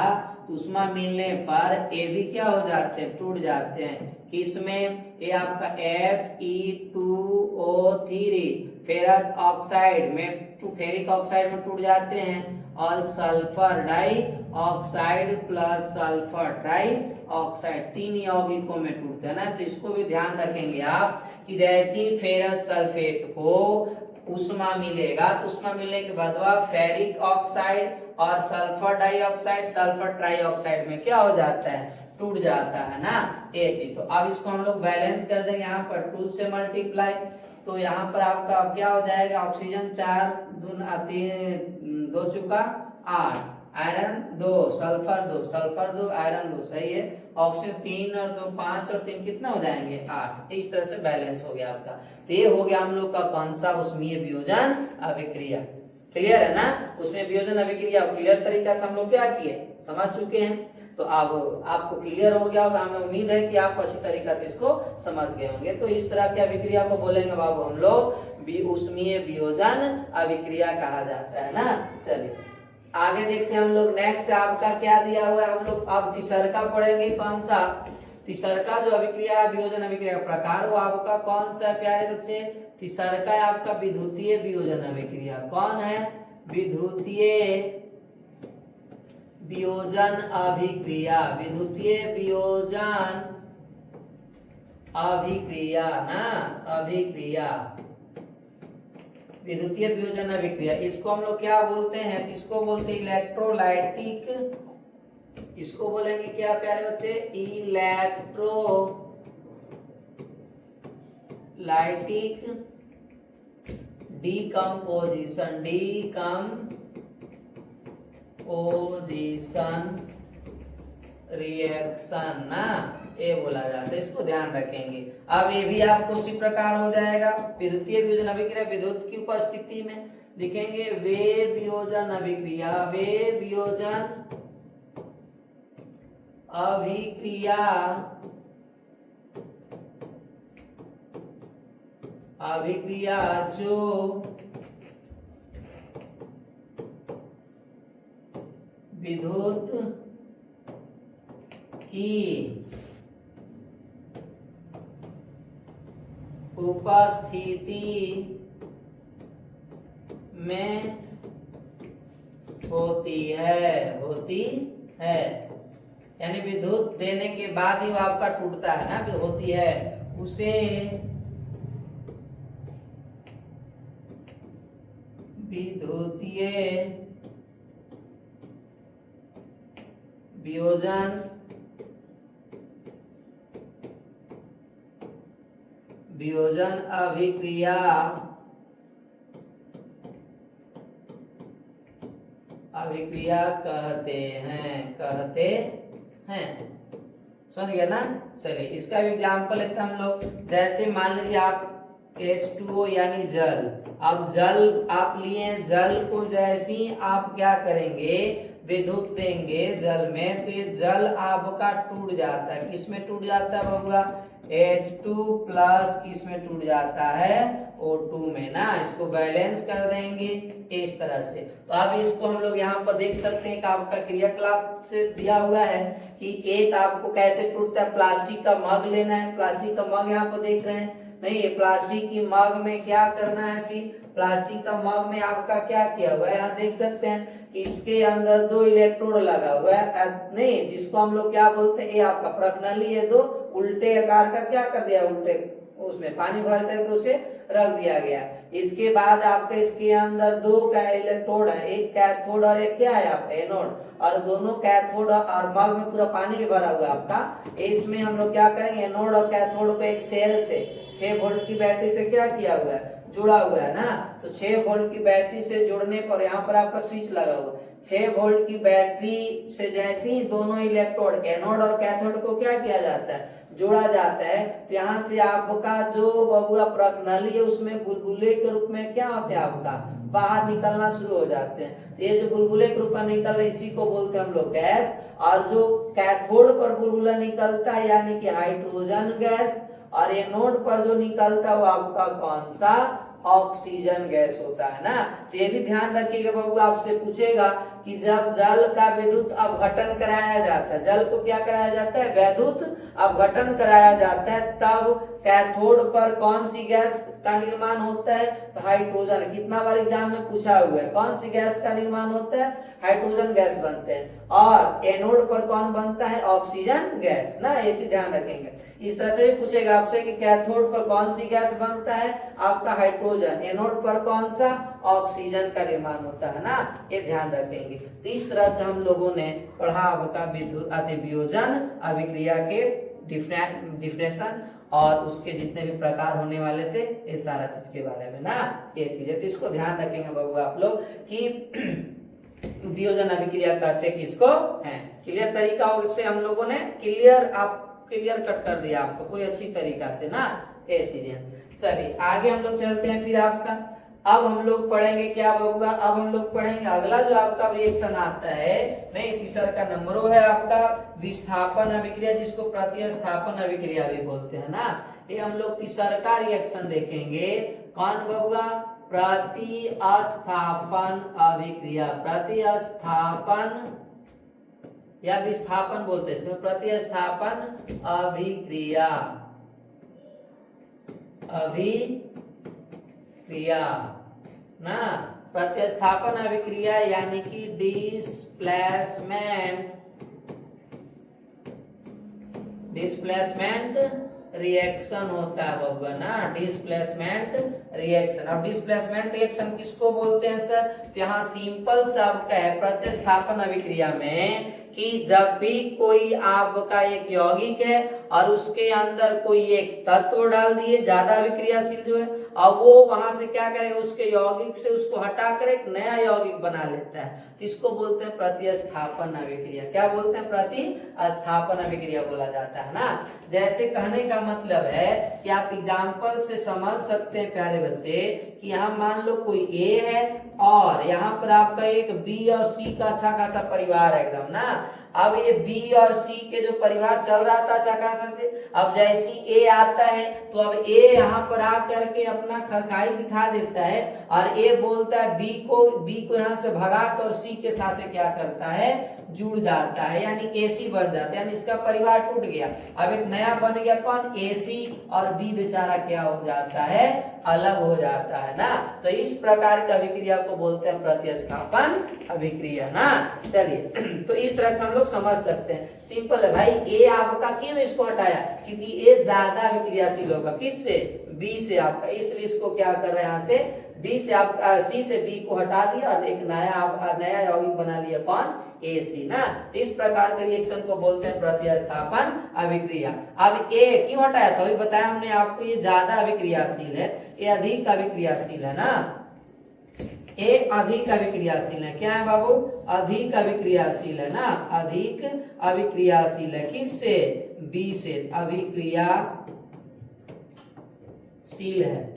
उष्मा मिलने पर ये भी क्या हो जाते हैं, टूट जाते हैं। किसमें? ये आपका Fe2O3 फेरस ऑक्साइड में, फेरिक ऑक्साइड में टूट जाते हैं। और sulphur dioxide plus sulphur trioxide 3 यौगिकों में टूटते हैं ना। तो इसको भी ध्यान रखेंगे आप कि जैसे ही फेरस सल्फेट को उष्मा मिलेगा तो उष्मा मिलने के बाद वह फेरिक ऑक्साइड और सल्फर डाइऑक्साइड सल्फर ट्राइऑक्साइड में क्या हो जाता है, टूट जाता है ना ये चीज। तो अब इसको हम लोग बैलेंस कर देंगे यहाँ पर 2 से मल्टीप्लाई। तो यहाँ पर आपका क्या हो जाएगा, ऑक्सीजन 4 2 चुका 8, आयरन 2, सल्फर 2, सल्फर 2, आयरन 2, सही है। ऑक्सीजन 3 और 2 5 और 3 कितना हो जाएंगे 8। इस तरह से बैलेंस हो गया आपका। तो ये हो गया हम लोग का कौन सा, उष्मीय वियोजन अभिक्रिया। क्लियर है ना, उसमें वियोजन अभिक्रिया क्लियर तरीका से हम लोग क्या किए, समझ चुके हैं। तो अब आपको क्लियर हो गया होगा, हमें उम्मीद है कि आप अच्छी तरीका से इसको समझ गए होंगे। तो इस तरह की अभिक्रिया को बोलेंगे बाबू हम लोग उष्मीय वियोजन अभिक्रिया कहा जाता है ना। चलिए आगे देखते हैं हम लोग। नेक्स्ट आपका क्या दिया हुआ है, हम लोग अब तीसरा पढ़ेंगे। कौन सा? तीसरा जो अभिक्रिया है वियोजन अभिक्रिया का प्रकार, वो आपका कौन सा है प्यारे बच्चे? तीसरा है आपका विद्युतीय वियोजन अभिक्रिया। कौन है? विद्युतीय वियोजन अभिक्रिया। विद्युतीय वियोजन अभिक्रिया ना, अभिक्रिया, विद्युतीय वियोजन अभिक्रिया। इसको हम लोग क्या बोलते हैं? इसको बोलते हैं इलेक्ट्रोलाइटिक, इसको बोलेंगे क्या प्यारे बच्चे? इलेक्ट्रोलाइटिक डीकम्पोजिशन, डीकम्पोजिशन रिएक्शन ना, ये बोला जाता है। इसको ध्यान रखेंगे। अब ये भी आपको उसी प्रकार हो जाएगा। विद्युतीय वियोजन अभिक्रिया विद्युत की उपस्थिति में लिखेंगे वे वियोजन अभिक्रिया, वे वियोजन अभिक्रिया, अभिक्रिया जो विद्युत की उपस्थिति में होती है, होती है। यानी विद्युत देने के बाद ही वो आपका टूटता है ना, होती है, उसे विद्युतीय वियोजन वियोजन अभिक्रिया अभिक्रिया कहते हैं, कहते हैं। समझ गया ना। चलिए इसका भी एग्जाम्पल लेते हैं हम लोग। जैसे मान लीजिए आप H2O यानी जल, अब जल आप लिए, जल को जैसे ही आप क्या करेंगे, विद्युत देंगे जल में, तो ये जल आपका टूट जाता है। किसमें टूट जाता है बबुआ? H2 प्लस किसमें टूट जाता है? O2 में ना। इसको बैलेंस कर देंगे इस तरह से। तो अब इसको हम लोग यहाँ पर देख सकते हैं कि आपका क्रियाकलाप से दिया हुआ है कि एक आपको कैसे टूटता है। प्लास्टिक का मग लेना है, प्लास्टिक का मग यहाँ पर देख रहे हैं नहीं, ये प्लास्टिक की मग में क्या करना है, फिर प्लास्टिक का मग में आपका क्या किया हुआ है, यहाँ देख सकते हैं कि इसके अंदर 2 इलेक्ट्रोड लगा हुआ है नहीं, जिसको हम लोग क्या बोलते हैं, ये आपका प्रकनली है, 2 उल्टे आकार का क्या कर दिया, उल्टे उसमें पानी भर करके उसे रख दिया गया। इसके बाद आपके इसके अंदर 2 इलेक्ट्रोड है, एक कैथोड और एक क्या है आपका एनोड, और दोनों कैथोड और मग में पूरा पानी भी भरा हुआ है आपका। इसमें हम लोग क्या करेंगे, एनोड और कैथोड को एक सेल से 6 वोल्ट की बैटरी से क्या किया हुआ है, जुड़ा हुआ है ना। तो 6 वोल्ट की बैटरी से जुड़ने पर यहाँ पर आपका स्विच लगा हुआ है, 6 वोल्ट की बैटरी से जैसे ही दोनों इलेक्ट्रोड एनोड और कैथोड को क्या किया जाता है, जोड़ा जाता है, तो यहाँ से आपका जो बबुआ प्रज्ञाली है उसमें बुलबुले के रूप में क्या होते हैं आपका बाहर निकलना शुरू हो जाते हैं। तो ये जो बुलबुले के रूप में निकल रहे इसी को बोलते हैं हम लोग गैस। और जो कैथोड पर बुलबुला निकलता है यानी कि हाइड्रोजन गैस, और एनोड पर जो निकलता है वो आपका कौन सा ऑक्सीजन गैस होता है ना। तो ये भी ध्यान रखिएगा बबू, आपसे पूछेगा कि जब जल का विद्युत अपघटन कराया जाता है, जल को क्या कराया जाता है, विद्युत अपघटन कराया जाता है, तब कैथोड पर कौन सी गैस का निर्माण होता है, तो हाइड्रोजन। कितना बार एग्जाम में पूछा हुआ है, कौन सी गैस का निर्माण होता है, हाइड्रोजन गैस बनते हैं। और एनोड पर कौन बनता है, ऑक्सीजन गैस ना, ये चीज ध्यान रखेंगे। इस तरह से भी पूछेगा आपसे कि कैथोड पर कौन सी गैस बनता है, आपका हाइड्रोजन, एनोड पर कौन सा, ऑक्सीजन का निर्माण होता है ना, ये ध्यान रखेंगे। तो इस तरह से हम लोगों ने पढ़ा आपका विद्युत अतिवियोजन अभिक्रिया के डिफिनेशन और उसके जितने भी प्रकार होने वाले थे, ये सारा चीज के बारे में ना, ये चीज है। तो इसको ध्यान रखेंगे बाबू आप लोग कि वियोजन अभिक्रिया कहते किसको हैं। क्लियर तरीका से हम लोगों ने क्लियर कट कर दिया आपको पूरी अच्छी तरीका से ना, ये चीजें। चलिए आगे हम लोग चलते हैं। फिर आपका अब हम लोग पढ़ेंगे क्या बबुआ, अब हम लोग पढ़ेंगे अगला जो आपका रिएक्शन आता है, नहीं तीसरा का नंबर है आपका विस्थापन अभिक्रिया, जिसको प्रतिस्थापन अभिक्रिया भी बोलते हैं ना। ये हम लोग तीसरा का रिएक्शन देखेंगे। कौन बबुआ, प्रतिस्थापन अभिक्रिया, प्रतिस्थापन या विस्थापन बोलते हैं इसमें, प्रतिस्थापन अभिक्रिया, अभिक्रिया ना, प्रतिस्थापन अभिक्रिया यानी कि डिस्प्लेसमेंट रिएक्शन होता है बबुआ ना, डिस्प्लेसमेंट रिएक्शन। अब डिस्प्लेसमेंट रिएक्शन किसको बोलते हैं सर, तो यहाँ सिंपल सा आपका है प्रतिस्थापन अभिक्रिया में कि जब भी कोई आपका एक यौगिक है और उसके अंदर कोई एक तत्व डाल दिए ज्यादा अभिक्रियाशील जो है, और वो वहां से क्या करेगा, उसके यौगिक से उसको हटाकर एक नया यौगिक बना लेता है, तो इसको बोलते हैं प्रतिस्थापन अभिक्रिया। क्या बोलते हैं, प्रतिस्थापन अभिक्रिया बोला जाता है ना। जैसे कहने का मतलब है कि आप एग्जाम्पल से समझ सकते हैं प्यारे बच्चे कि यहाँ मान लो कोई ए है और यहाँ पर आपका एक बी और सी का अच्छा खासा परिवार है एकदम ना। अब ये बी और सी के जो परिवार चल रहा था अच्छा खासा से, अब जैसी ए आता है तो अब ए यहाँ पर आकर के अपना खरखाई दिखा देता है और ए बोलता है बी को यहाँ से भगा कर सी के साथ क्या करता है, जुड़ जाता है, यानी एसी बन जाता है, यानी इसका परिवार टूट गया। अब एक नया बन गया कौन, एसी, और बी बेचारा क्या हो जाता है, अलग हो जाता है ना। तो इस प्रकार की अभिक्रिया को बोलते हैं प्रतिस्थापन अभिक्रिया ना। चलिए तो इस तरह से हम लोग समझ सकते हैं, सिंपल है भाई। ए आपका क्यों इसको हटाया, क्योंकि ए ज्यादा अभिक्रियाशील होगा किससे, बी से आपका, इसलिए इसको क्या कर रहे हैं यहाँ से बी से आप सी से बी को हटा दिया और एक नया यौगिक बना लिया कौन, AC ना। तो इस प्रकार के रिएक्शन को बोलते हैं प्रतिस्थापन अभिक्रिया। अब ए क्यों हटाया, तो अभी बताया हमने आपको, ये ज्यादा अभिक्रियाशील है, ये अधिक अभिक्रियाशील है ना, ए अधिक अभिक्रियाशील है। क्या है बाबू, अधिक अभिक्रियाशील है ना, अधिक अभिक्रियाशील है किससे, बी से अभिक्रियाशील है,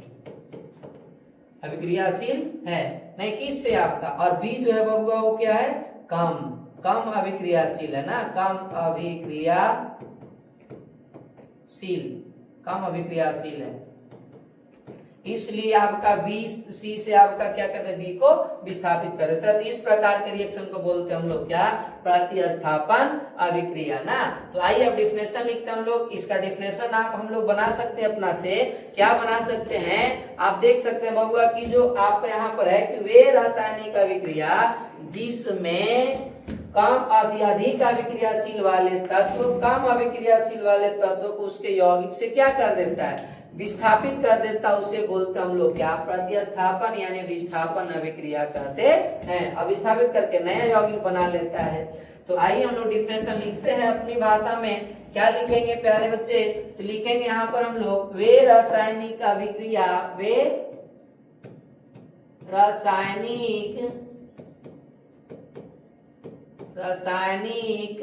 अभिक्रियाशील है नहीं किससे आपका, और बी जो है बबुआ वो क्या है, कम अभिक्रियाशील है ना, कम अभिक्रियाशील है, इसलिए आपका बी सी से आपका क्या करते हैं, बी को विस्थापित कर देता है। तो इस प्रकार के रिएक्शन को बोलते हैं हम लोग क्या, प्रतिस्थापन अभिक्रिया ना। तो आइए अब डिफिनेशन लिखते हैं हम लोग। इसका डिफिनेशन हम लोग बना सकते हैं अपना से, क्या बना सकते हैं, आप देख सकते हैं बबुआ की जो आपका यहाँ पर है कि वे रासायनिक अभिक्रिया जिसमें अधिक अभिक्रियाशील वाले तत्व कम अभिक्रियाशील वाले तत्व को उसके यौगिक से क्या कर देता है, विस्थापित कर देता, उसे बोलते हम लोग क्या, प्रतिस्थापन यानी विस्थापन अभिक्रिया कहते हैं। अब विस्थापित करके नया यौगिक बना लेता है। तो आइए हम लोग डिफिनेशन लिखते हैं अपनी भाषा में। क्या लिखेंगे प्यारे बच्चे, तो लिखेंगे यहाँ पर हम लोग वे रासायनिक अभिक्रिया, वे रासायनिक रासायनिक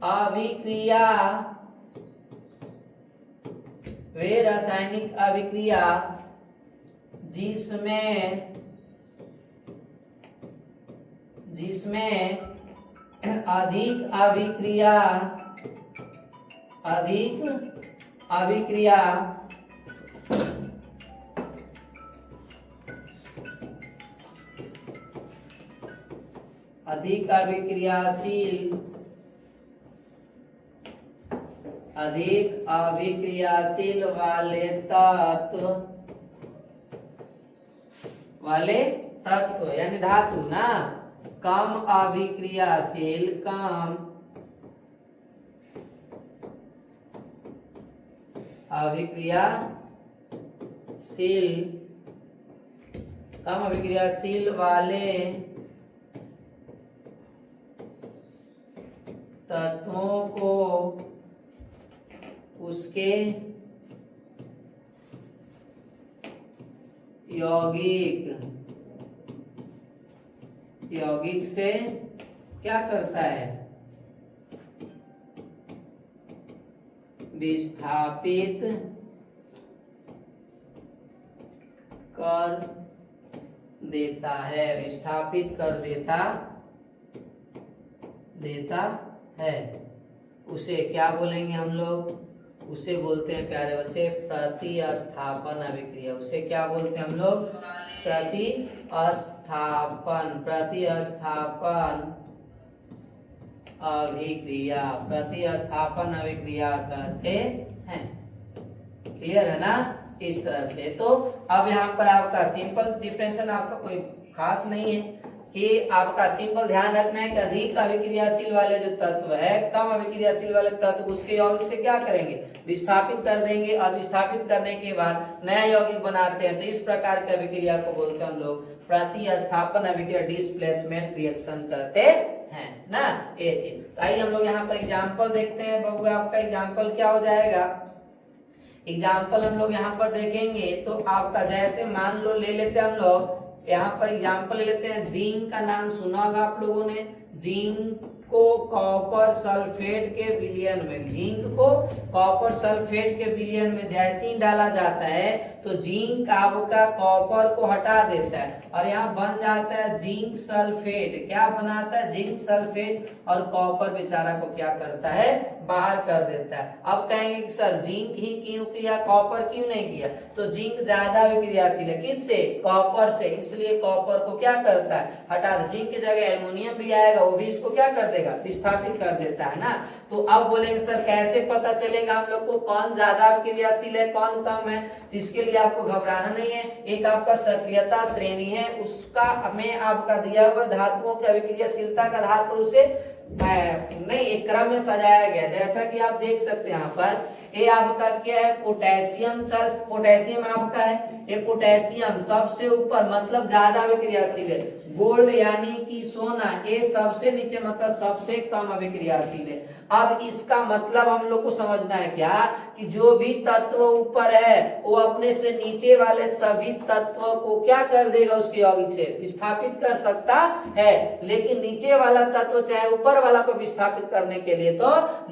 अभिक्रिया, वे रासायनिक अभिक्रिया जिसमें अधिक अभिक्रिया अधिक अभिक्रियाशील वाले तत्व यानी धातु ना, कम अभिक्रियाशील वाले तत्वों को उसके यौगिक से क्या करता है, विस्थापित कर देता है। उसे क्या बोलेंगे हम लोग, उसे बोलते हैं प्यारे बच्चे प्रतिस्थापन अभिक्रिया। उसे क्या बोलते हैं हम लोग, प्रतिस्थापन अभिक्रिया कहते हैं। क्लियर है ना, इस तरह से। तो अब यहाँ पर आपका सिंपल डिफरेंशिएशन आपका कोई खास नहीं है कि आपका सिंपल ध्यान रखना है कि अधिक अभिक्रियाशील वाले जो तत्व है, कम अभिक्रियाशील वाले तत्व उसके यौगिक से क्या करेंगे, विस्थापित कर देंगे, और विस्थापित करने के बाद नया यौगिक बनाते हैं। तो इस प्रकार की अभिक्रिया को बोलते हैं हम लोग प्रतिस्थापन अभिक्रिया, डिस्प्लेसमेंट रिएक्शन कहते हैं ना, ये चीज। आइए हम लोग यहाँ पर एग्जाम्पल देखते हैं। बबुआ आपका एग्जाम्पल क्या हो जाएगा, एग्जाम्पल हम लोग यहाँ पर देखेंगे तो आपका जैसे मान लो ले लेते हैं हम लोग यहाँ पर एग्जाम्पल ले लेते हैं। जिंक का नाम सुना होगा आप लोगों ने, जिंक को कॉपर सल्फेट के विलयन में, जिंक को कॉपर सल्फेट के विलयन में जैसे ही डाला जाता है तो जिंक आपका कॉपर को हटा देता है और यहाँ बन जाता है जिंक सल्फेट। क्या बनाता है, जिंक सल्फेट, और कॉपर बेचारा को क्या करता है, बाहर कर देता है। अब कहेंगे कि सर जिंक ही क्यों किया, कॉपर क्यों नहीं किया? तो जिंक ज्यादा विक्रियाशील है, किससे, कॉपर से, इसलिए कॉपर को क्या करता है, हटा दे। जिंक की जगह एल्युमिनियम भी आएगा, वो भी इसको क्या कर देगा, विस्थापित कर देता है ना। तो अब बोलेंगे सर कैसे पता चलेगा हम लोग को कौन ज्यादा विक्रियाशील है कौन कम है? तो इसके लिए आपको घबराना नहीं है। एक आपका सक्रियता श्रेणी है, उसका में आपका दिया हुआ धातुओं की अभिक्रियाशीलता का आधार पर उसे नहीं एक क्रम में सजाया गया। जैसा कि आप देख सकते हैं यहाँ पर ये आपका क्या है, पोटेशियम सल्फ, पोटेशियम आपका है, ये पोटेशियम सबसे ऊपर मतलब ज्यादा अभिक्रियाशील है। गोल्ड यानी कि सोना ये सबसे नीचे मतलब सबसे कम अभिक्रियाशील है। अब इसका मतलब हम लोग को समझना है क्या कि जो भी तत्व ऊपर है वो अपने से नीचे वाले सभी तत्वों को क्या कर देगा, उसके यौगिक से विस्थापित कर सकता है, लेकिन नीचे वाला तत्व चाहे ऊपर वाला को विस्थापित करने के लिए तो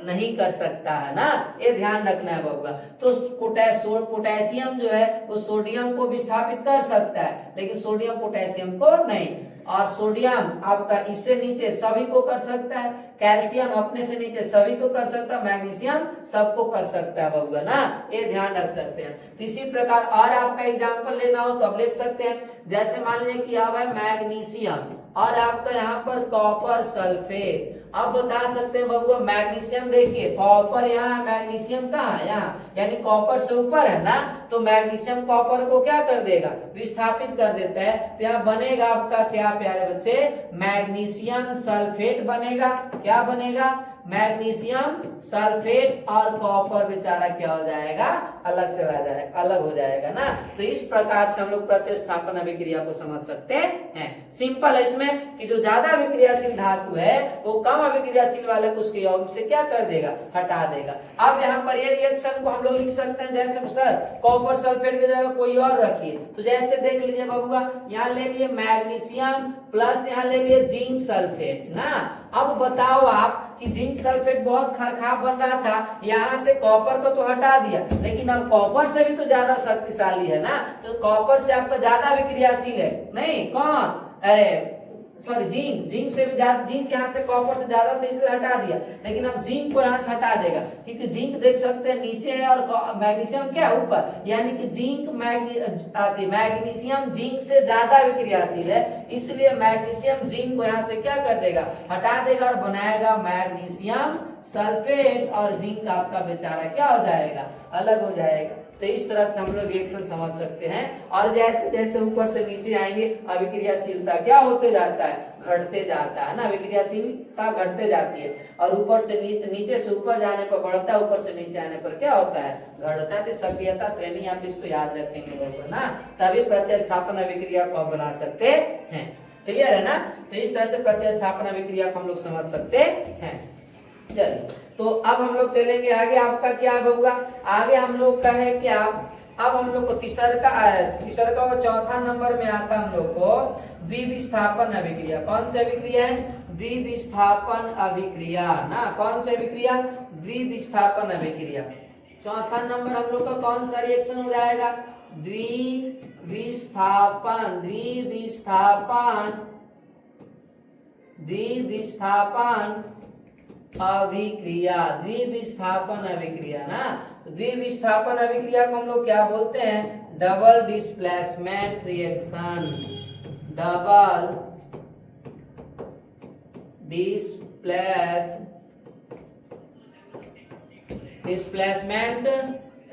नहीं कर सकता है ना, ये ध्यान रखना है बबुआ। तो पोटेशियम जो है वो सोडियम को विस्थापित कर सकता है लेकिन सोडियम पोटेशियम को नहीं, और सोडियम आपका इससे नीचे सभी को कर सकता है, कैल्शियम अपने से नीचे सभी को कर सकता है, मैग्नीशियम सबको कर सकता है बबुआ ना, ये ध्यान रख सकते हैं। तो इसी प्रकार और आपका एग्जांपल लेना हो तो आप लिख सकते हैं, जैसे मान लीजिए कि अब है मैग्नीशियम और आपका यहाँ पर कॉपर सल्फेट। अब बता सकते हैं बबुआ मैग्नीशियम देखिए कॉपर यहाँ, मैग्नीशियम कहाँ है, यहाँ, यानी कॉपर से ऊपर है ना, तो मैग्नीशियम कॉपर को क्या कर देगा, विस्थापित कर देता है। तो यहाँ बनेगा आपका क्या प्यारे बच्चे, मैग्नीशियम सल्फेट बनेगा। क्या बनेगा, मैग्नीशियम सल्फेट और कॉपर बेचारा क्या हो जाएगा, अलग चला जाएगा, अलग हो जाएगा ना। तो इस प्रकार से हम लोग प्रतिस्थापन अभिक्रिया को समझ सकते हैं। सिंपल है इसमें कि जो ज्यादा अभिक्रियाशील धातु है वो कम अभिक्रियाशील वाले को उसके यौगिक से क्या कर देगा, हटा देगा। अब यहाँ पर ये रिएक्शन को हम लोग लिख सकते हैं, जैसे सर कॉपर सल्फेट की जगह कोई और रखिए, तो जैसे देख लीजिए बबुआ, यहाँ ले लिए मैग्नीशियम प्लस यहाँ ले लिए जिंक सल्फेट ना। अब बताओ आप कि जिंक सल्फेट बहुत खरखाव बन रहा था, यहाँ से कॉपर को तो हटा दिया, लेकिन अब कॉपर से भी तो ज्यादा शक्तिशाली है ना, तो कॉपर से आपका ज्यादा अभिक्रियाशील है नहीं, कौन, अरे सॉरी जिंक से भी ज्यादा, जिंक यहाँ से कॉपर से ज्यादा, तो इसलिए हटा दिया, लेकिन अब जिंक को यहाँ से हटा देगा, क्योंकि जिंक देख सकते हैं नीचे है और मैग्नीशियम क्या ऊपर, यानी कि जिंक मैग्नीशियम जिंक से ज्यादा अभिक्रियाशील है, इसलिए मैग्नीशियम जिंक को यहाँ से क्या कर देगा, हटा देगा और बनाएगा मैग्नीशियम सल्फेट, और जिंक आपका बेचारा क्या हो जाएगा, अलग हो जाएगा। तो इस तरह से हम लोग रिएक्शन समझ सकते हैं। और जैसे जैसे ऊपर से नीचे आएंगे अभिक्रियाशीलता क्या होते जाता है, घटते जाता है ना, अभिक्रियाशीलता घटते जाती है, और ऊपर से नीचे से ऊपर जाने पर बढ़ता है, ऊपर से नीचे आने पर क्या होता है, घटता है। तो सक्रियता श्रेणी आप इसको याद रखेंगे लोगों ना, तभी प्रतिस्थापन अभिक्रिया को बना सकते हैं। क्लियर है ना। तो इस तरह से प्रतिस्थापन अभिक्रिया को हम लोग समझ सकते हैं। चलिए तो अब हम लोग चलेंगे आगे, आपका क्या होगा आगे, हम लोग का है क्या, अब हम लोग को तीसरा का चौथा नंबर में आता है हम लोग को द्विविस्थापन अभिक्रिया। कौन सी अभिक्रिया है, द्विविस्थापन अभिक्रिया ना, कौन सी अभिक्रिया, द्विविस्थापन अभिक्रिया। चौथा नंबर हम लोग का कौन सा रिएक्शन हो जाएगा, द्विविस्थापन अभिक्रिया, द्विविस्थापन अभिक्रिया ना। द्विविस्थापन अभिक्रिया को हम लोग क्या बोलते हैं, double displacement reaction, double displacement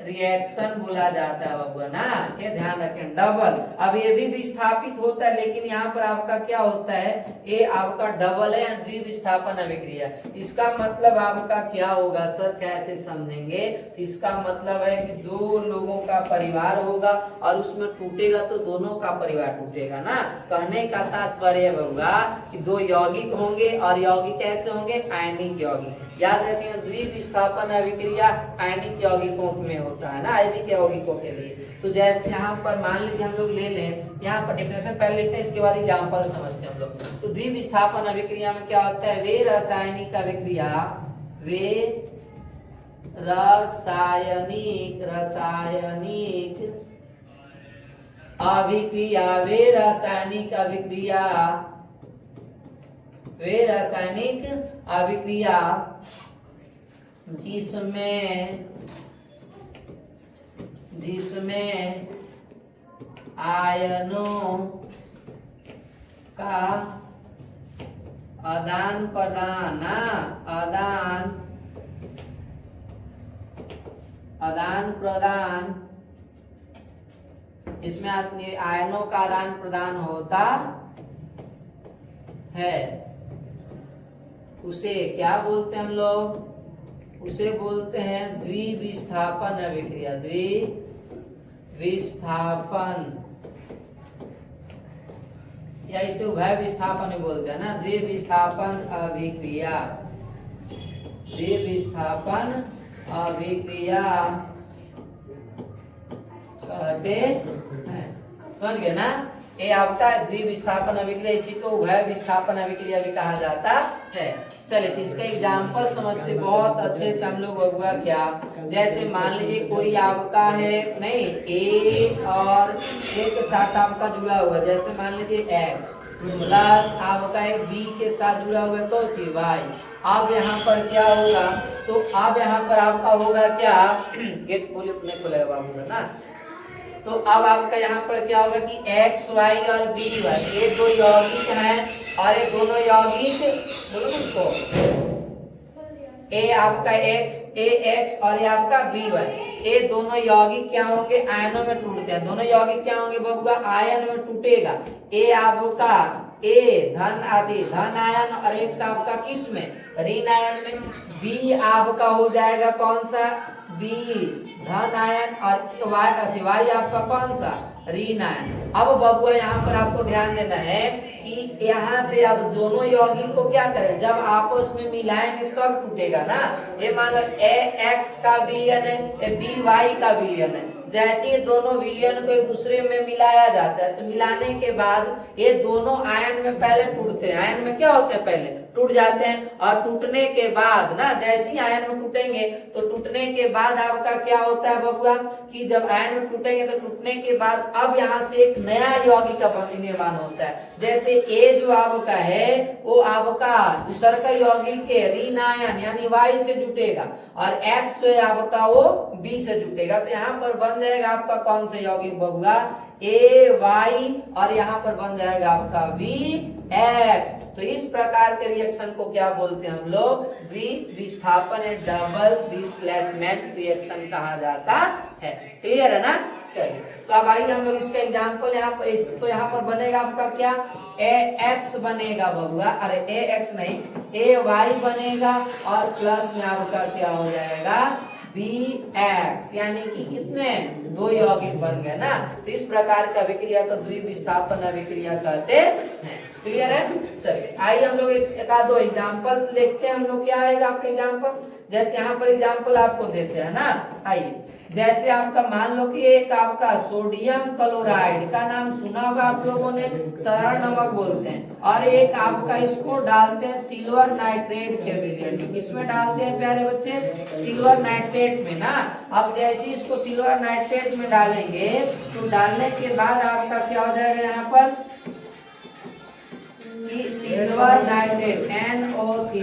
reaction बोला जाता है बाबू ना, ये ध्यान रखें। डबल, अब ये भी विस्थापित होता है, लेकिन यहाँ पर आपका क्या होता है, ये आपका डबल है, द्विविस्थापन अभिक्रिया। इसका मतलब आपका क्या होगा सर, कैसे समझेंगे, इसका मतलब है कि दो लोगों का परिवार होगा और उसमें टूटेगा तो दोनों का परिवार टूटेगा ना। कहने का तात्पर्य होगा कि दो यौगिक होंगे और यौगिक कैसे होंगे, आयनिक यौगिक। याद रखें द्विविस्थापन अभिक्रिया आयनिक यौगिकों में होता है ना, आयनिक यौगिकों के लिए। तो जैसे यहाँ पर मान लीजिए हम लोग ले लें, यहाँ पर डेफिनेशन पहले लिखते हैं, इसके बाद एग्जांपल समझते हैं हम लोग। तो द्विविस्थापन अभिक्रिया में क्या होता है, वे रासायनिक अभिक्रिया, वे रासायनिक अभिक्रिया, वे रासायनिक अभिक्रिया जिसमें आयनों का आदान प्रदान इसमें आयनों का आदान प्रदान होता है, उसे क्या बोलते हैं हम लोग, उसे बोलते हैं द्विविस्थापन अभिक्रिया। द्विविस्थापन या इसे उभय विस्थापन बोलते हैं ना, द्विविस्थापन अभिक्रिया, द्विविस्थापन अभिक्रिया कहते हैं। समझ गए ना, ये आपका द्विविस्थापन अभिक्रिया, इसी को उभय विस्थापन अभिक्रिया भी कहा जाता है। चलिए तो इसका एग्जाम्पल समझते बहुत अच्छे से हम लोग होगा क्या, जैसे मान लीजिए कोई आपका है नहीं ए और ए के साथ आपका जुड़ा हुआ, जैसे मान लीजिए x प्लस आपका एक बी के साथ जुड़ा हुआ है तो y। अब यहाँ पर क्या होगा, तो अब यहाँ पर आपका होगा क्या, गेट खोले नहीं खोलेगा बाबू ना। तो अब आपका यहाँ पर क्या होगा कि x y और b y ये दो यौगिक हैं, और ये दोनों यौगिक बोलो उसको ए आपका एक्स और ये आपका B1, ये दोनों यौगिक क्या होंगे, आयनों में टूटते हैं। दोनों यौगिक क्या होंगे बबुआ, आयन में टूटेगा। ए आपका ए धन आदि धन आयन और एक्स आपका किस में, ऋण आयन में। बी आपका हो जाएगा कौन सा, बी धन आयन और वाई आपका कौन सा, ऋण आयन। अब बबुआ यहाँ पर आपको ध्यान देना है कि यहाँ से अब दोनों यौगिक को क्या करें, जब आपस में मिलाएंगे तब टूटेगा ना। ये मान लो ए एक्स का विलयन है, ए बी वाई का विलयन है। जैसे ये दोनों विलयन को एक दूसरे में मिलाया जाता है तो मिलाने के बाद ये दोनों आयन में पहले टूटते हैं। आयन में क्या होते हैं, पहले टूट जाते हैं और टूटने के बाद ना, जैसे ही आयन में टूटेंगे तो टूटने के बाद आपका क्या होता है बबुआ कि जब आयन में टूटेंगे तो टूटने के बाद अब यहाँ से एक नया यौगिक का निर्माण होता है। जैसे ए जो आपका है वो आपका दूसरा का यौगिक के ऋण आयन यानी वाई से जुटेगा और एक्स जो आपका वो बी से जुटेगा। तो यहाँ पर बन जाएगा आपका कौन सा यौगिक बबुआ, ए वाई और यहाँ पर बन जाएगा आपका बी एक्स। तो इस प्रकार के रिएक्शन को क्या बोलते हैं हम लोग, द्विविस्थापन या डबल डिस्प्लेसमेंट रिएक्शन कहा जाता है। क्लियर है ना। चलिए तो अब आइए हम लोग इसका एग्जांपल यहाँ पर, तो यहाँ पर बनेगा आपका क्या, ए एक्स बनेगा बबुआ, अरे ए एक्स नहीं ए वाई बनेगा और प्लस में आपका क्या हो जाएगा बी एक्स, यानी कि कितने, दो यौगिक बन गए ना। तो इस प्रकार का अभिक्रिया को द्विविस्थापन अभिक्रिया कहते हैं। क्लियर है। चलिए आइए हम लोग एक आध दो एग्जांपल देखते हैं। हम लोग क्या आएगा आपका एग्जांपल, जैसे यहाँ पर एग्जांपल आपको देते हैं ना। आइए जैसे आपका मान लो कि एक आपका सोडियम क्लोराइड का नाम सुना होगा आप लोगों ने, साधारण नमक बोलते हैं, और एक आपका इसको डालते हैं सिल्वर नाइट्रेट के विलयन। किसमें डालते हैं प्यारे बच्चे, सिल्वर नाइट्रेट में ना। अब जैसे ही इसको सिल्वर नाइट्रेट में डालेंगे तो डालने के बाद आपका क्या हो जाएगा यहाँ पर सिल्वर नाइट्रेट NO3।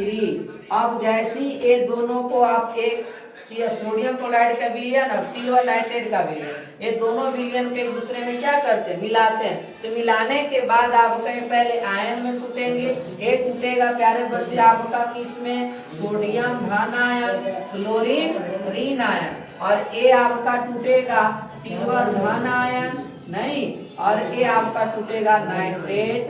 अब जैसे ये दोनों को आप एक सोडियम क्लोराइड का विलयन और सिल्वर नाइट्रेट का विलयन, ये दोनों विलयन के एक दूसरे में क्या करते हैं, मिलाते हैं। तो मिलाने के बाद आपका पहले आयन में टूटेंगे, एक टूटेगा प्यारे बच्चे आपका किसमें, सोडियम धन आयन क्लोरीन ऋण आयन, और ये आपका टूटेगा सिल्वर धन आयन नहीं, और ये आपका टूटेगा नाइट्रेट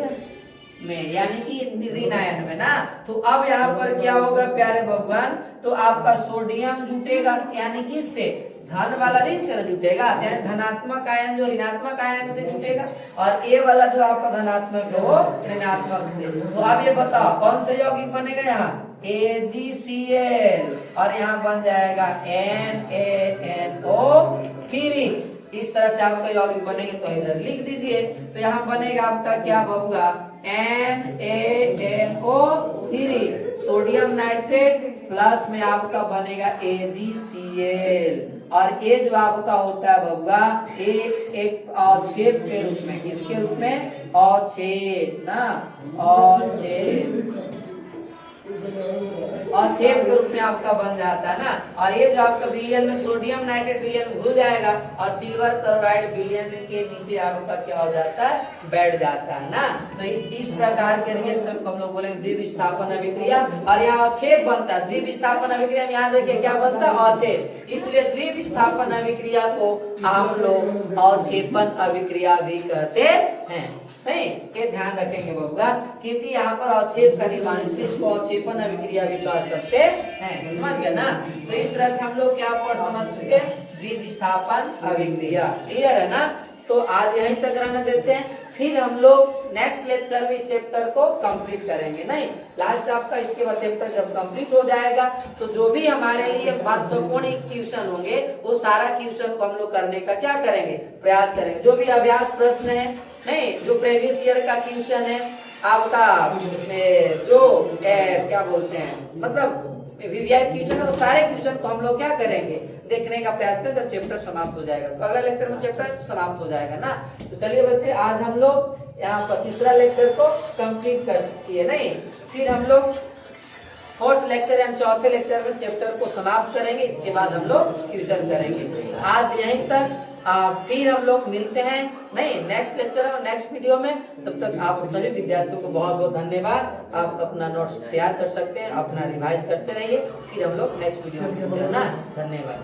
में यानी कि ऋण आयन में ना। तो अब यहाँ पर क्या होगा प्यारे भगवान, तो आपका सोडियम जुटेगा यानी कि इससे धन वाला ऋण से जुटेगा, यानी धनात्मक आयन जो ऋणात्मक आयन से जुटेगा, और ए वाला जो आपका धनात्मक है वो ऋणात्मक से। तो अब ये बताओ कौन सा यौगिक बनेगा यहाँ, AgCl, और यहाँ बन जाएगा NaNO3। इस तरह से आपका यौगिक बनेंगे तो इधर लिख दीजिए। तो यहाँ बनेगा आपका क्या बबुआ, NaNO3 सोडियम नाइट्रेट प्लस में आपका बनेगा AgCl, और ये जो आपका होता है बबुआ ये एक अवक्षेप के रूप में, किसके रूप में, अवक्षेप ना, अवक्षेप के रूप में आपका बन जाता है ना। और ये जो आपका विलयन में सोडियम नाइट्रेट विलयन घुल जाएगा और सिल्वर क्लोराइड विलयन के नीचे आपका क्या हो जाता है, बैठ जाता है ना। तो इस प्रकार के रिएक्शन को हम लोग बोलेंगे द्विविस्थापन अभिक्रिया, और यहाँ अवक्षेप बनता है। द्विविस्थापन अभिक्रिया में याद रखिए क्या बनता है, अवक्षेप, इसलिए द्विविस्थापन अभिक्रिया को हम लोग अवक्षेपन अभिक्रिया भी कहते हैं। नहीं, ये ध्यान रखेंगे बबुआ, क्योंकि यहाँ पर अवक्षेप का निर्माण, इसलिए इसको अवक्षेपन अभिक्रिया भी कह सकते हैं। समझ गए ना। तो इस तरह से हम लोग क्या पढ़ समझ चुके, द्विविस्थापन अभिक्रिया। क्लियर है ना। तो आज यहीं तक रहने देते हैं, फिर हम लोग नेक्स्ट लेक्चर में इस चैप्टर को कंप्लीट करेंगे। नहीं, लास्ट आपका इसके बाद चैप्टर जब कंप्लीट हो जाएगा तो जो भी हमारे लिए महत्वपूर्ण क्वेश्चन होंगे वो सारा क्वेश्चन को हम लोग करने का क्या करेंगे, प्रयास करेंगे। जो भी अभ्यास प्रश्न है, नहीं जो प्रीवियस ईयर का क्वेश्चन है आपका, जो क्या बोलते हैं मतलब वीवीआई क्वेश्चन है, वो सारे क्वेश्चन को हम लोग क्या करेंगे, देखने का प्रयास करें जब चैप्टर समाप्त हो जाएगा। तो अगला लेक्चर में चैप्टर समाप्त हो जाएगा ना। तो चलिए बच्चे, आज हम लोग यहाँ पर तीसरा लेक्चर को कंप्लीट कर दिए। नहीं, फिर हम लोग फोर्थ लेक्चर या चौथे लेक्चर में चैप्टर को समाप्त करेंगे, इसके बाद हम लोग क्वेश्चन करेंगे। आज यहीं तक। फिर हम लोग मिलते हैं नहीं नेक्स्ट लेक्चर और नेक्स्ट वीडियो में। तब तक आप सभी विद्यार्थियों को बहुत बहुत धन्यवाद। आप अपना नोट्स तैयार कर सकते हैं, अपना रिवाइज करते रहिए। फिर हम लोग नेक्स्ट वीडियो में मिलते हैं ना। धन्यवाद।